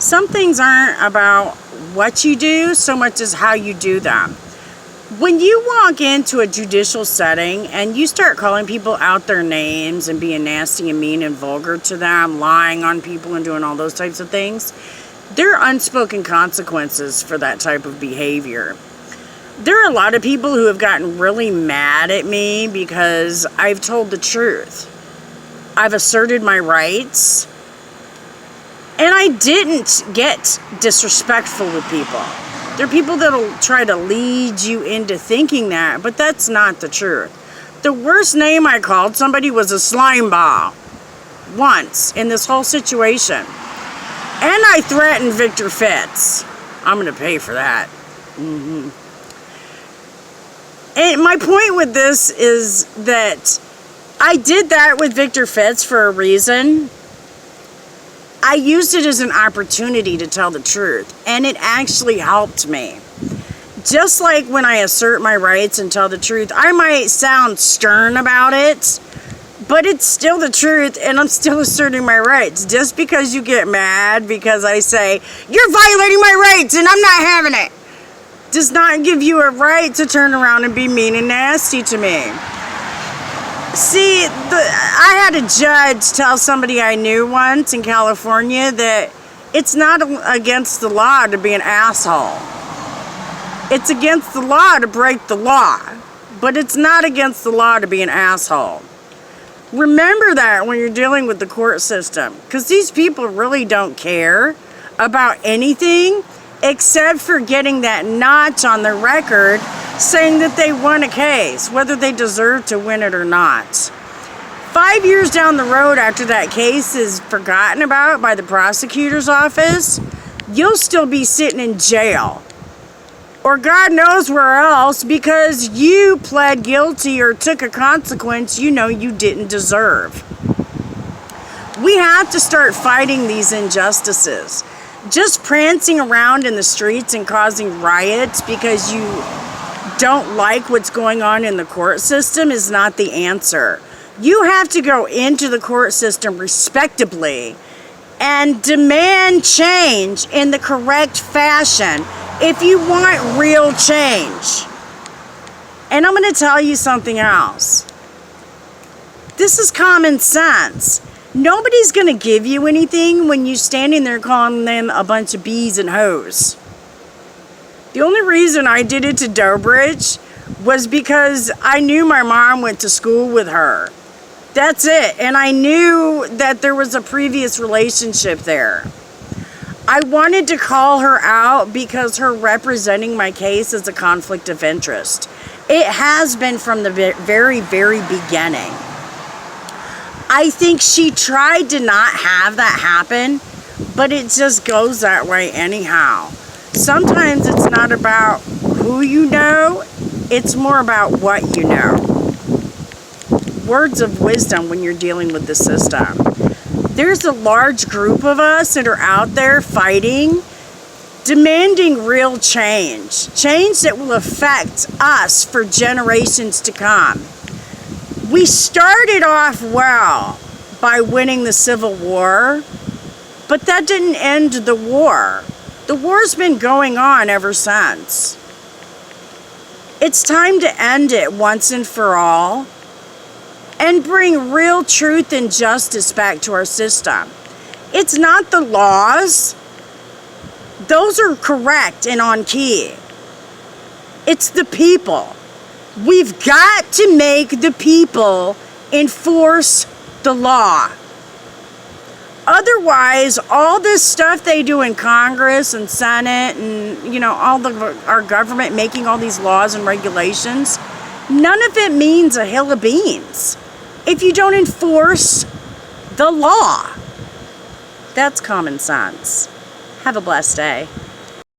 Some things aren't about what you do so much as how you do them. When you walk into a judicial setting and you start calling people out their names and being nasty and mean and vulgar to them, lying on people and doing all those types of things, there are unspoken consequences for that type of behavior. There are a lot of people who have gotten really mad at me because I've told the truth. I've asserted my rights. And I didn't get disrespectful with people. There are people that'll try to lead you into thinking that, but that's not the truth. The worst name I called somebody was a slime ball once in this whole situation. And I threatened Victor Fitz. I'm going to pay for that. And my point with this is that I did that with Victor Fitz for a reason. I used it as an opportunity to tell the truth, and it actually helped me. Just like when I assert my rights and tell the truth, I might sound stern about it, but it's still the truth, and I'm still asserting my rights. Just because you get mad because I say, you're violating my rights and I'm not having it, does not give you a right to turn around and be mean and nasty to me. See, I had a judge tell somebody I knew once in California that it's not against the law to be an asshole. It's against the law to break the law, but it's not against the law to be an asshole. Remember that when you're dealing with the court system, because these people really don't care about anything except for getting that notch on their record saying that they won a case, whether they deserve to win it or not. 5 years down the road after that case is forgotten about by the prosecutor's office, you'll still be sitting in jail. Or God knows where else because you pled guilty or took a consequence you know you didn't deserve. We have to start fighting these injustices. Just prancing around in the streets and causing riots because you don't like what's going on in the court system is not the answer. You have to go into the court system respectably and demand change in the correct fashion if you want real change. And I'm going to tell you something else. This is common sense. Nobody's going to give you anything when you're standing there calling them a bunch of bees and hoes. The only reason I did it to Dobridge was because I knew my mom went to school with her. That's it. And I knew that there was a previous relationship there. I wanted to call her out because her representing my case is a conflict of interest. It has been from the very, very beginning. I think she tried to not have that happen, but it just goes that way anyhow. Sometimes it's not about who you know, it's more about what you know. Words of wisdom when you're dealing with the system. There's a large group of us that are out there fighting, demanding real change. Change that will affect us for generations to come. We started off well by winning the Civil War, but that didn't end the war. The war's been going on ever since. It's time to end it once and for all and bring real truth and justice back to our system. It's not the laws. Those are correct and on key. It's the people. We've got to make the people enforce the law. Otherwise, all this stuff they do in Congress and Senate and, our government making all these laws and regulations, none of it means a hill of beans if you don't enforce the law. That's common sense. Have a blessed day.